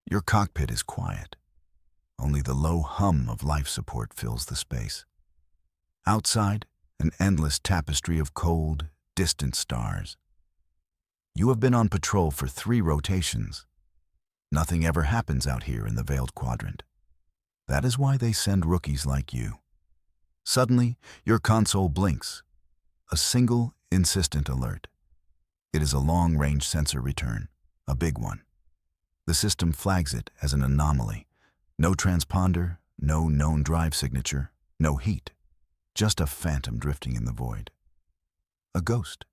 Your cockpit is quiet. Only the low hum of life support fills the space. Outside, an endless tapestry of cold, distant stars. You have been on patrol for 3 rotations. Nothing ever happens out here in the Veiled Quadrant. That is why they send rookies like you. Suddenly, your console blinks. A single, insistent alert. It is a long-range sensor return, a big one. The system flags it as an anomaly. No transponder, no known drive signature, no heat. Just a phantom drifting in the void. A ghost.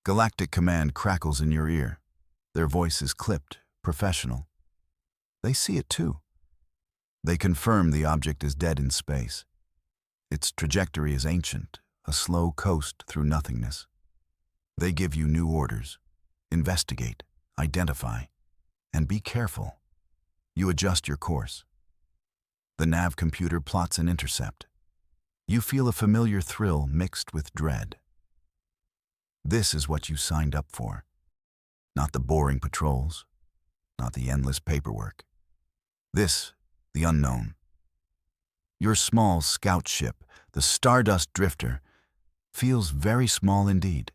Galactic Command crackles in your ear. Their voice is clipped, professional. They see it too. They confirm the object is dead in space. Its trajectory is ancient, a slow coast through nothingness. They give you new orders. Investigate, identify, and be careful. You adjust your course. The nav computer plots an intercept. You feel a familiar thrill mixed with dread. This is what you signed up for. Not the boring patrols, not the endless paperwork. This, the unknown. Your small scout ship, the Stardust Drifter, feels very small indeed.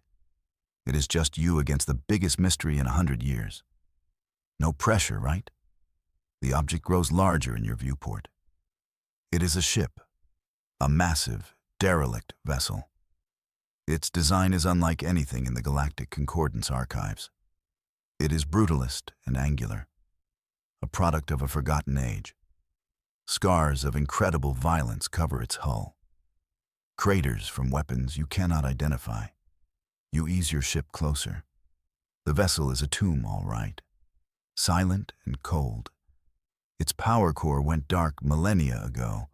It is just you against the biggest mystery in 100 years. No pressure, right? The object grows larger in your viewport. It is a ship, a massive, derelict vessel. Its design is unlike anything in the Galactic Concordance archives. It is brutalist and angular, a product of a forgotten age. Scars of incredible violence cover its hull. Craters from weapons you cannot identify. You ease your ship closer. The vessel is a tomb, all right. Silent and cold. Its power core went dark millennia ago.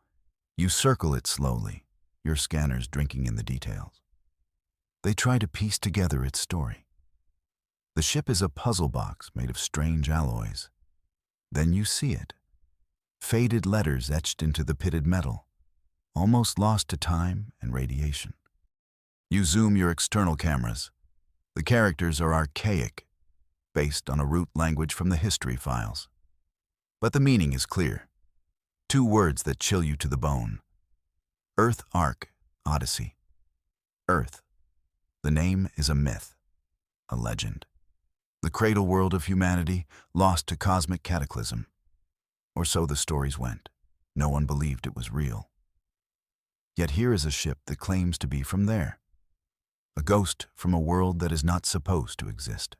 You circle it slowly, your scanners drinking in the details. They try to piece together its story. The ship is a puzzle box made of strange alloys. Then you see it. Faded letters etched into the pitted metal, almost lost to time and radiation. You zoom your external cameras. The characters are archaic, based on a root language from the history files. But the meaning is clear. 2 words that chill you to the bone. Earth Ark, Odyssey. Earth. The name is a myth, a legend. The cradle world of humanity lost to cosmic cataclysm. Or so the stories went. No one believed it was real. Yet here is a ship that claims to be from there. A ghost from a world that is not supposed to exist.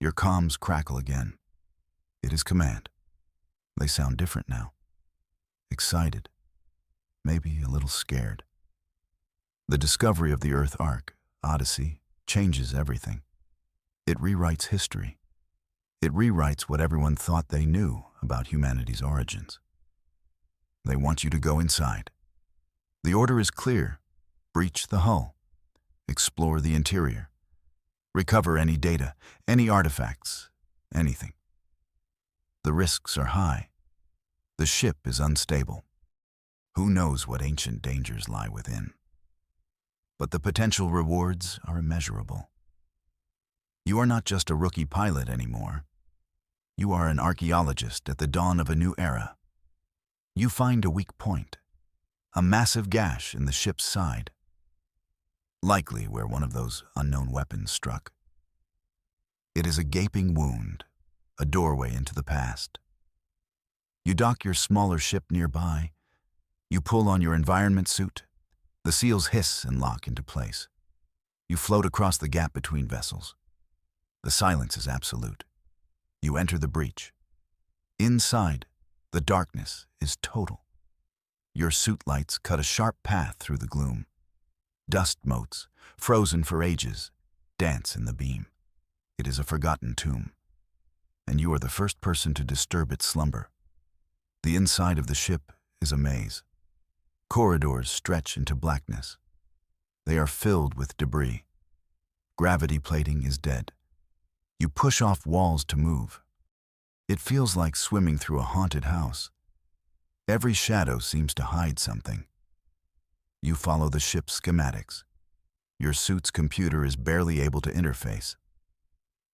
Your comms crackle again. It is command. They sound different now. Excited. Maybe a little scared. The discovery of the Earth Ark, Odyssey, changes everything. It rewrites history. It rewrites what everyone thought they knew about humanity's origins. They want you to go inside. The order is clear. Breach the hull. Explore the interior. Recover any data, any artifacts, anything. The risks are high. The ship is unstable. Who knows what ancient dangers lie within? But the potential rewards are immeasurable. You are not just a rookie pilot anymore. You are an archaeologist at the dawn of a new era. You find a weak point, a massive gash in the ship's side, likely where one of those unknown weapons struck. It is a gaping wound, a doorway into the past. You dock your smaller ship nearby. You pull on your environment suit. The seals hiss and lock into place. You float across the gap between vessels. The silence is absolute. You enter the breach. Inside, the darkness is total. Your suit lights cut a sharp path through the gloom. Dust motes, frozen for ages, dance in the beam. It is a forgotten tomb, and you are the first person to disturb its slumber. The inside of the ship is a maze. Corridors stretch into blackness. They are filled with debris. Gravity plating is dead. You push off walls to move. It feels like swimming through a haunted house. Every shadow seems to hide something. You follow the ship's schematics. Your suit's computer is barely able to interface.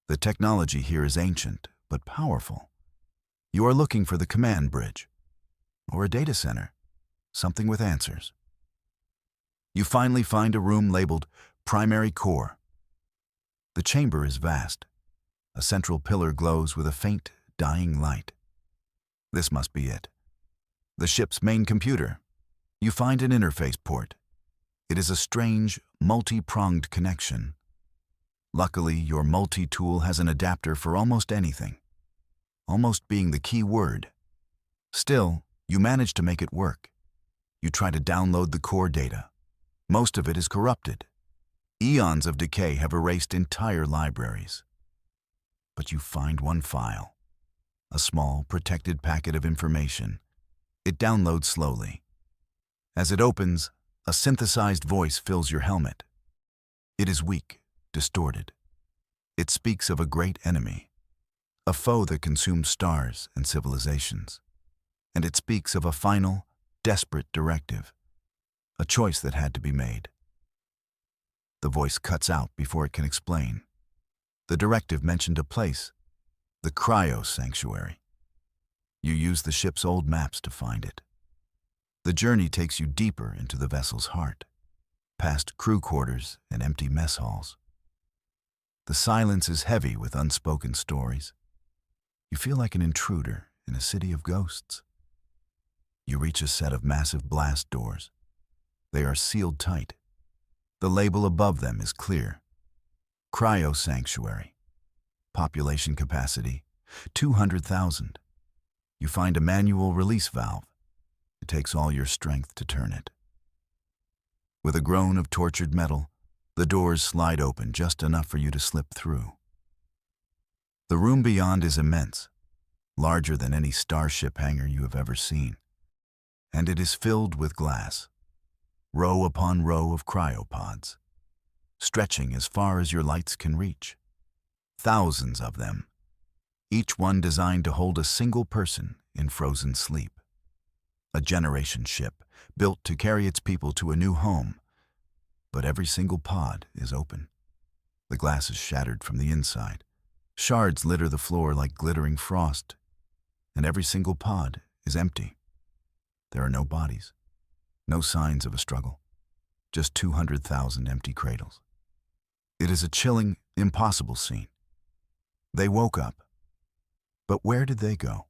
The technology here is ancient, but powerful. You are looking for the command bridge, or a data center, something with answers. You finally find a room labeled Primary Core. The chamber is vast. A central pillar glows with a faint, dying light. This must be it. The ship's main computer. You find an interface port. It is a strange, multi-pronged connection. Luckily, your multi-tool has an adapter for almost anything. Almost being the key word. Still, you manage to make it work. You try to download the core data. Most of it is corrupted. Eons of decay have erased entire libraries. But you find one file. A small, protected packet of information. It downloads slowly. As it opens, a synthesized voice fills your helmet. It is weak, distorted. It speaks of a great enemy, a foe that consumed stars and civilizations. And it speaks of a final, desperate directive, a choice that had to be made. The voice cuts out before it can explain. The directive mentioned a place, the Cryo Sanctuary. You use the ship's old maps to find it. The journey takes you deeper into the vessel's heart, past crew quarters and empty mess halls. The silence is heavy with unspoken stories. You feel like an intruder in a city of ghosts. You reach a set of massive blast doors. They are sealed tight. The label above them is clear. Cryo Sanctuary. Population capacity, 200,000. You find a manual release valve. It takes all your strength to turn it. With a groan of tortured metal, the doors slide open just enough for you to slip through. The room beyond is immense, larger than any starship hangar you have ever seen. And it is filled with glass, row upon row of cryopods, stretching as far as your lights can reach. Thousands of them, each one designed to hold a single person in frozen sleep. A generation ship built to carry its people to a new home. But every single pod is open. The glass is shattered from the inside. Shards litter the floor like glittering frost. And every single pod is empty. There are no bodies, no signs of a struggle, just 200,000 empty cradles. It is a chilling, impossible scene. They woke up. But where did they go?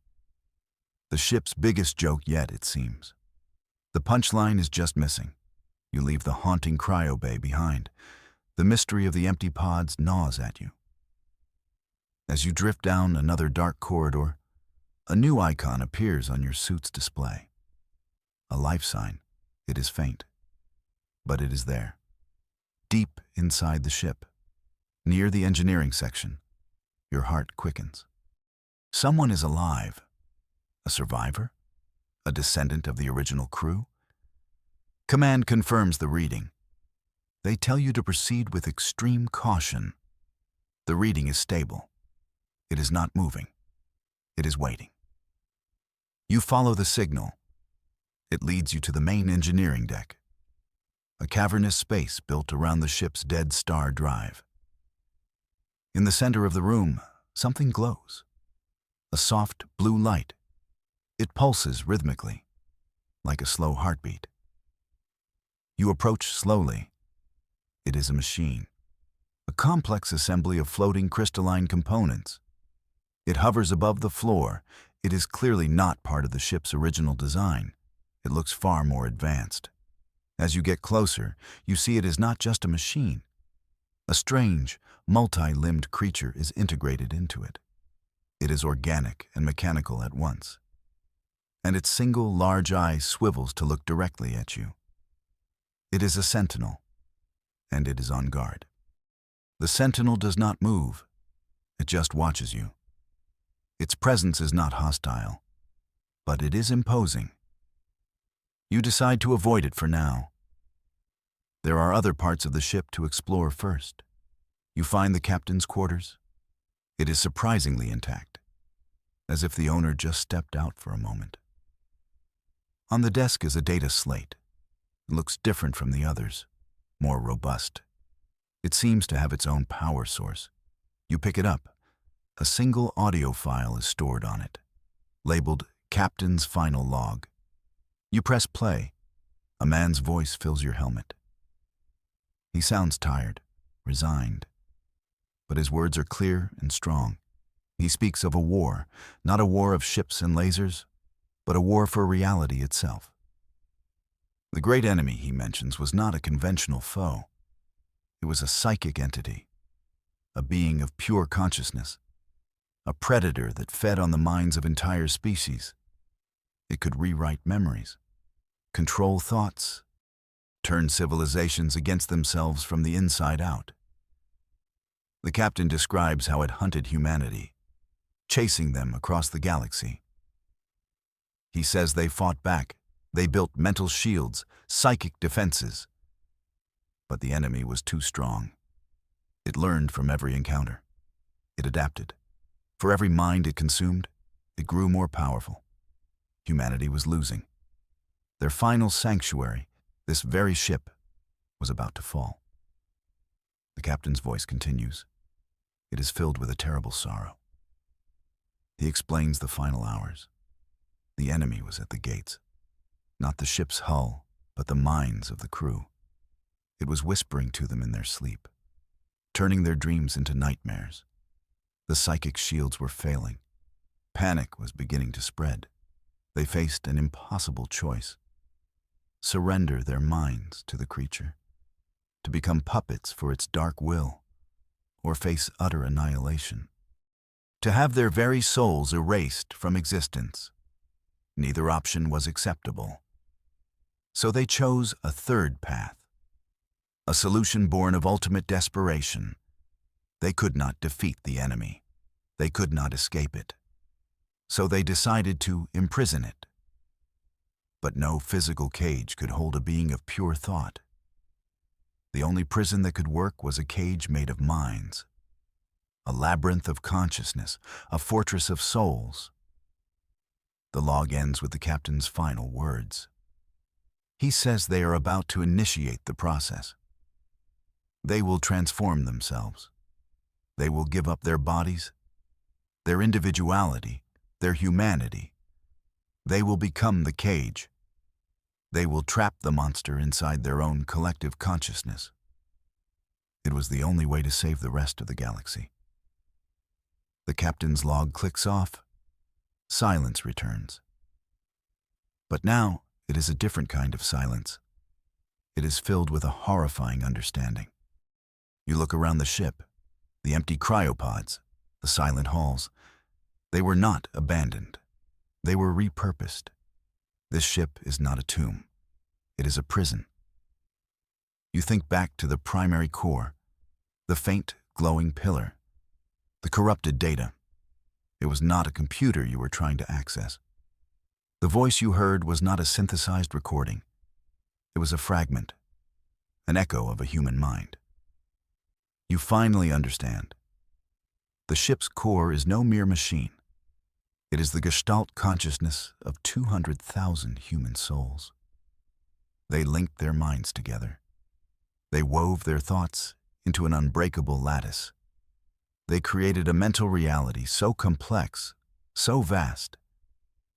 The ship's biggest joke yet, it seems. The punchline is just missing. You leave the haunting cryo bay behind. The mystery of the empty pods gnaws at you. As you drift down another dark corridor, a new icon appears on your suit's display. A life sign. It is faint, but it is there. Deep inside the ship, near the engineering section, your heart quickens. Someone is alive. A survivor? A descendant of the original crew? Command confirms the reading. They tell you to proceed with extreme caution. The reading is stable. It is not moving. It is waiting. You follow the signal. It leads you to the main engineering deck, a cavernous space built around the ship's dead star drive. In the center of the room, something glows. A soft blue light. It pulses rhythmically, like a slow heartbeat. You approach slowly. It is a machine, a complex assembly of floating crystalline components. It hovers above the floor. It is clearly not part of the ship's original design. It looks far more advanced. As you get closer, you see it is not just a machine. A strange, multi-limbed creature is integrated into it. It is organic and mechanical at once. And its single large eye swivels to look directly at you. It is a sentinel, and it is on guard. The sentinel does not move. It just watches you. Its presence is not hostile, but it is imposing. You decide to avoid it for now. There are other parts of the ship to explore first. You find the captain's quarters. It is surprisingly intact, as if the owner just stepped out for a moment. On the desk is a data slate. It looks different from the others, more robust. It seems to have its own power source. You pick it up. A single audio file is stored on it, labeled Captain's Final Log. You press play. A man's voice fills your helmet. He sounds tired, resigned, but his words are clear and strong. He speaks of a war, not a war of ships and lasers, but a war for reality itself. The great enemy, he mentions, was not a conventional foe. It was a psychic entity, a being of pure consciousness, a predator that fed on the minds of entire species. It could rewrite memories, control thoughts, turn civilizations against themselves from the inside out. The captain describes how it hunted humanity, chasing them across the galaxy. He says they fought back. They built mental shields, psychic defenses. But the enemy was too strong. It learned from every encounter. It adapted. For every mind it consumed, it grew more powerful. Humanity was losing. Their final sanctuary, this very ship, was about to fall. The captain's voice continues. It is filled with a terrible sorrow. He explains the final hours. The enemy was at the gates. Not the ship's hull, but the minds of the crew. It was whispering to them in their sleep, turning their dreams into nightmares. The psychic shields were failing. Panic was beginning to spread. They faced an impossible choice. Surrender their minds to the creature, to become puppets for its dark will, or face utter annihilation. To have their very souls erased from existence. Neither option was acceptable. So they chose a third path, a solution born of ultimate desperation. They could not defeat the enemy. They could not escape it. So they decided to imprison it. But no physical cage could hold a being of pure thought. The only prison that could work was a cage made of minds, a labyrinth of consciousness, a fortress of souls. The log ends with the captain's final words. He says they are about to initiate the process. They will transform themselves. They will give up their bodies, their individuality, their humanity. They will become the cage. They will trap the monster inside their own collective consciousness. It was the only way to save the rest of the galaxy. The captain's log clicks off. Silence returns. But now it is a different kind of silence. It is filled with a horrifying understanding. You look around the ship, the empty cryopods, the silent halls. They were not abandoned. They were repurposed. This ship is not a tomb. It is a prison. You think back to the primary core, the faint, glowing pillar, the corrupted data. It was not a computer you were trying to access. The voice you heard was not a synthesized recording. It was a fragment, an echo of a human mind. You finally understand. The ship's core is no mere machine. It is the gestalt consciousness of 200,000 human souls. They linked their minds together. They wove their thoughts into an unbreakable lattice. They created a mental reality so complex, so vast,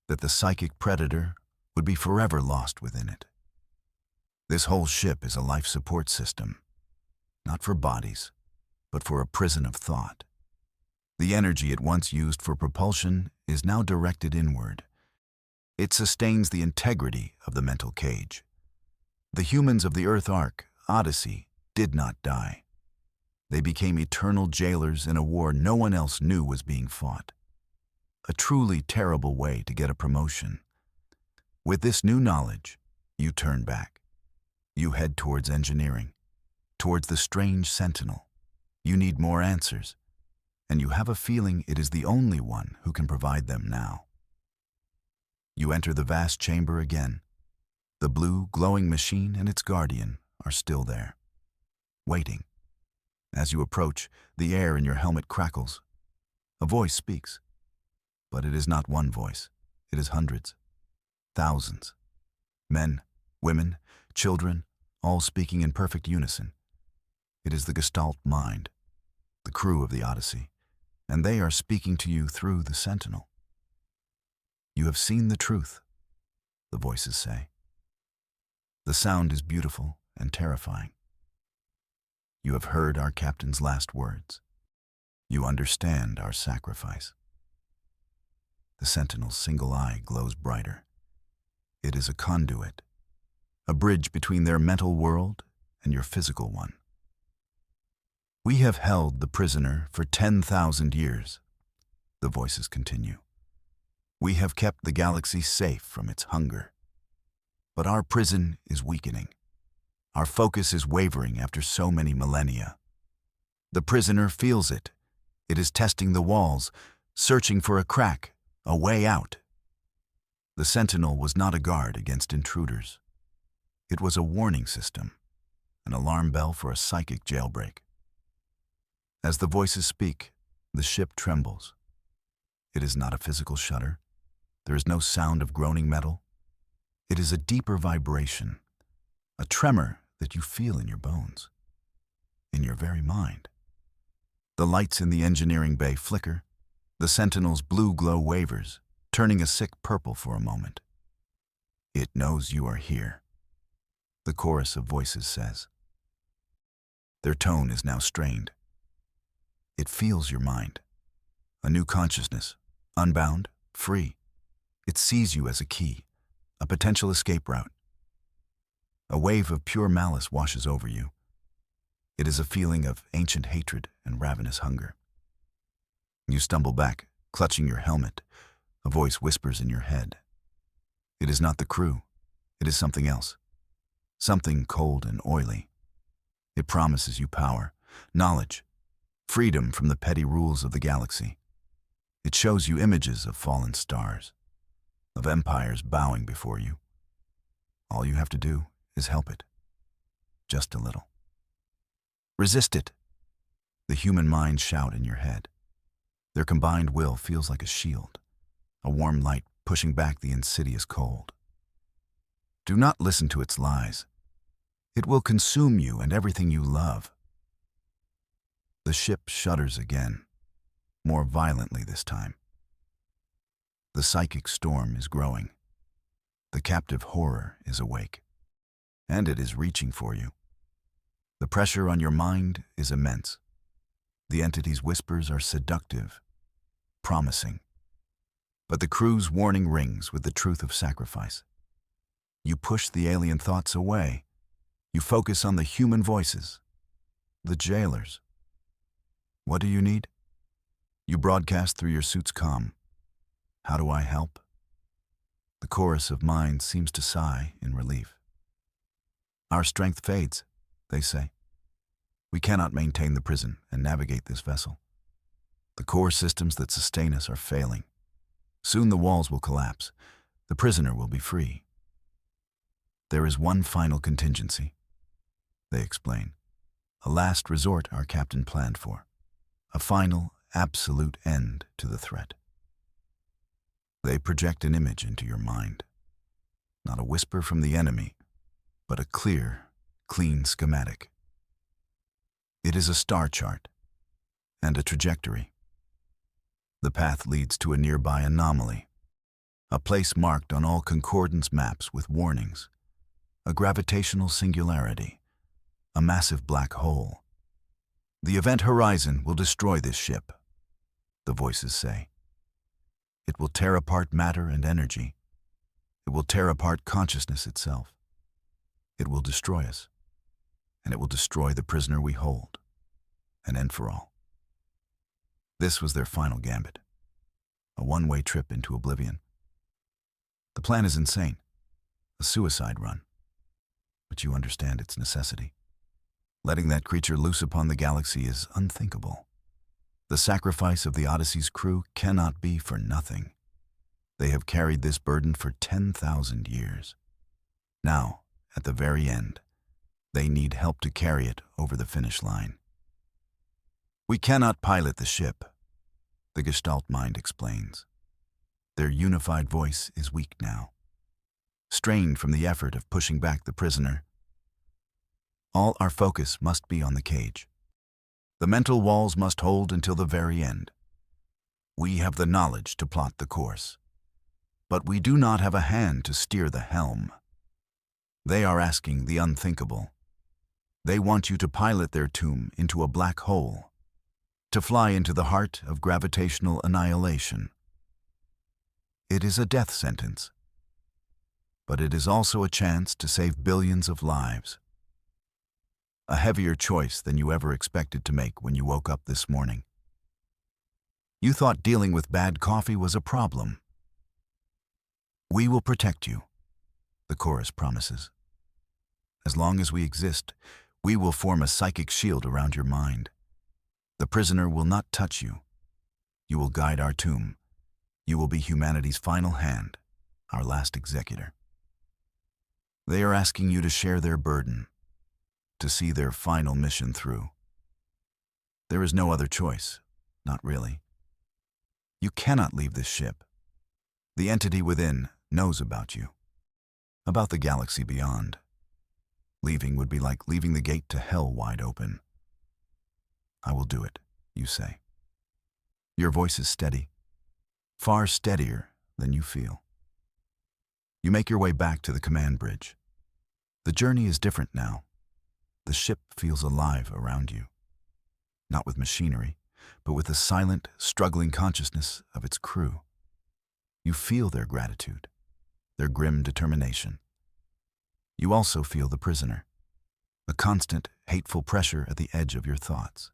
that the psychic predator would be forever lost within it. This whole ship is a life support system, not for bodies, but for a prison of thought. The energy it once used for propulsion is now directed inward. It sustains the integrity of the mental cage. The humans of the Earth Ark, Odyssey, did not die. They became eternal jailers in a war no one else knew was being fought. A truly terrible way to get a promotion. With this new knowledge, you turn back. You head towards engineering, towards the strange sentinel. You need more answers, and you have a feeling it is the only one who can provide them now. You enter the vast chamber again. The blue, glowing machine and its guardian are still there, waiting. As you approach, the air in your helmet crackles. A voice speaks. But it is not one voice. It is hundreds, thousands. Men, women, children, all speaking in perfect unison. It is the Gestalt mind, the crew of the Odyssey. and they are speaking to you through the sentinel. You have seen the truth, the voices say. The sound is beautiful and terrifying. You have heard our captain's last words. You understand our sacrifice. The sentinel's single eye glows brighter. It is a conduit, a bridge between their mental world and your physical one. We have held the prisoner for 10,000 years, the voices continue. We have kept the galaxy safe from its hunger. But our prison is weakening. Our focus is wavering after so many millennia. The prisoner feels it. It is testing the walls, searching for a crack, a way out. The sentinel was not a guard against intruders. It was a warning system, an alarm bell for a psychic jailbreak. As the voices speak, the ship trembles. It is not a physical shudder. There is no sound of groaning metal. It is a deeper vibration, a tremor that you feel in your bones, in your very mind. The lights in the engineering bay flicker. The sentinel's blue glow wavers, turning a sick purple for a moment. It knows you are here, the chorus of voices says. Their tone is now strained. It feels your mind, a new consciousness, unbound, free. It sees you as a key, a potential escape route. A wave of pure malice washes over you. It is a feeling of ancient hatred and ravenous hunger. You stumble back, clutching your helmet. A voice whispers in your head. It is not the crew. It is something else. Something cold and oily. It promises you power, knowledge, freedom from the petty rules of the galaxy. It shows you images of fallen stars, of empires bowing before you. All you have to do is help it. Just a little. Resist it. The human minds shout in your head. Their combined will feels like a shield, a warm light pushing back the insidious cold. Do not listen to its lies. It will consume you and everything you love. The ship shudders again, more violently this time. The psychic storm is growing. The captive horror is awake, and it is reaching for you. The pressure on your mind is immense. The entity's whispers are seductive, promising. But the crew's warning rings with the truth of sacrifice. You push the alien thoughts away. You focus on the human voices, the jailers. What do you need? You broadcast through your suit's comm. How do I help? The chorus of minds seems to sigh in relief. Our strength fades, they say. We cannot maintain the prison and navigate this vessel. The core systems that sustain us are failing. Soon the walls will collapse. The prisoner will be free. There is one final contingency, they explain. A last resort our captain planned for. A final, absolute end to the threat. They project an image into your mind. Not a whisper from the enemy, but a clear, clean schematic. It is a star chart and a trajectory. The path leads to a nearby anomaly, a place marked on all concordance maps with warnings, a gravitational singularity, a massive black hole. The event horizon will destroy this ship, the voices say. It will tear apart matter and energy. It will tear apart consciousness itself. It will destroy us, and it will destroy the prisoner we hold, an end for all. This was their final gambit, a one-way trip into oblivion. The plan is insane, a suicide run, but you understand its necessity. Letting that creature loose upon the galaxy is unthinkable. The sacrifice of the Odyssey's crew cannot be for nothing. They have carried this burden for 10,000 years. Now, at the very end, they need help to carry it over the finish line. We cannot pilot the ship, the Gestalt mind explains. Their unified voice is weak now, strained from the effort of pushing back the prisoner. All our focus must be on the cage. The mental walls must hold until the very end. We have the knowledge to plot the course, but we do not have a hand to steer the helm. They are asking the unthinkable. They want you to pilot their tomb into a black hole, to fly into the heart of gravitational annihilation. It is a death sentence, but it is also a chance to save billions of lives. A heavier choice than you ever expected to make when you woke up this morning. You thought dealing with bad coffee was a problem. We will protect you, the chorus promises. As long as we exist, we will form a psychic shield around your mind. The prisoner will not touch you. You will guide our tomb. You will be humanity's final hand, our last executor. They are asking you to share their burden, to see their final mission through. There is no other choice, not really. You cannot leave this ship. The entity within knows about you, about the galaxy beyond. Leaving would be like leaving the gate to hell wide open. I will do it, you say. Your voice is steady, far steadier than you feel. You make your way back to the command bridge. The journey is different now. The ship feels alive around you, not with machinery, but with the silent, struggling consciousness of its crew. You feel their gratitude, their grim determination. You also feel the prisoner, a constant, hateful pressure at the edge of your thoughts.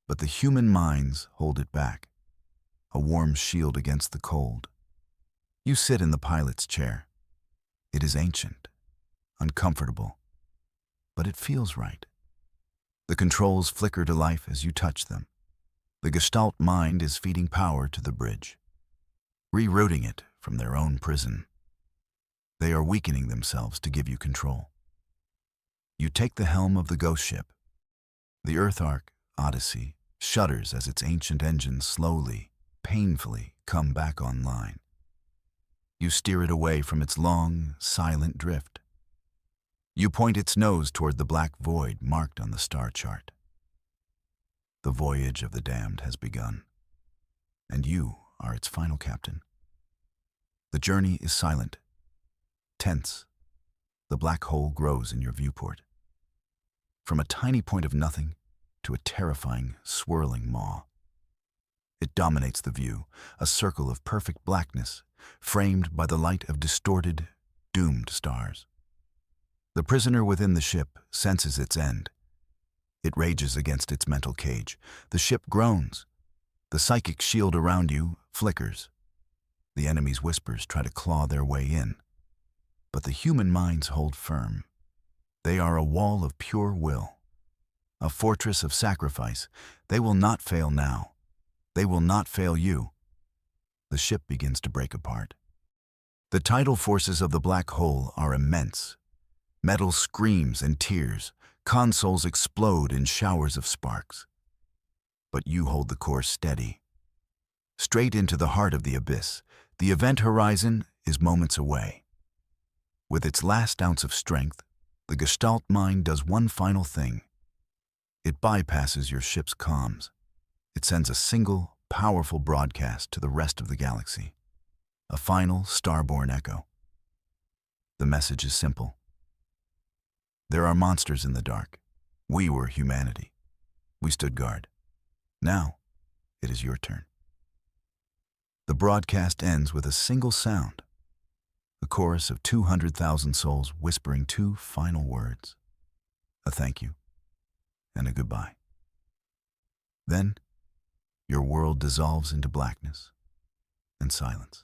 But the human minds hold it back, a warm shield against the cold. You sit in the pilot's chair. It is ancient, uncomfortable, but it feels right. The controls flicker to life as you touch them. The Gestalt mind is feeding power to the bridge, rerouting it from their own prison. They are weakening themselves to give you control. You take the helm of the ghost ship. The Earth Ark, Odyssey, shudders as its ancient engines slowly, painfully come back online. You steer it away from its long, silent drift. You point its nose toward the black void marked on the star chart. The voyage of the damned has begun, and you are its final captain. The journey is silent, tense. The black hole grows in your viewport. From a tiny point of nothing to a terrifying, swirling maw. It dominates the view, a circle of perfect blackness, framed by the light of distorted, doomed stars. The prisoner within the ship senses its end. It rages against its mental cage. The ship groans. The psychic shield around you flickers. The enemy's whispers try to claw their way in. But the human minds hold firm. They are a wall of pure will, a fortress of sacrifice. They will not fail now. They will not fail you. The ship begins to break apart. The tidal forces of the black hole are immense. Metal screams and tears. Consoles explode in showers of sparks. But you hold the course steady. Straight into the heart of the abyss, the event horizon is moments away. With its last ounce of strength, the Gestalt mind does one final thing. It bypasses your ship's comms. It sends a single, powerful broadcast to the rest of the galaxy. A final, starborn echo. The message is simple. There are monsters in the dark. We were humanity. We stood guard. Now, it is your turn. The broadcast ends with a single sound, a chorus of 200,000 souls whispering two final words, a thank you and a goodbye. Then, your world dissolves into blackness and silence.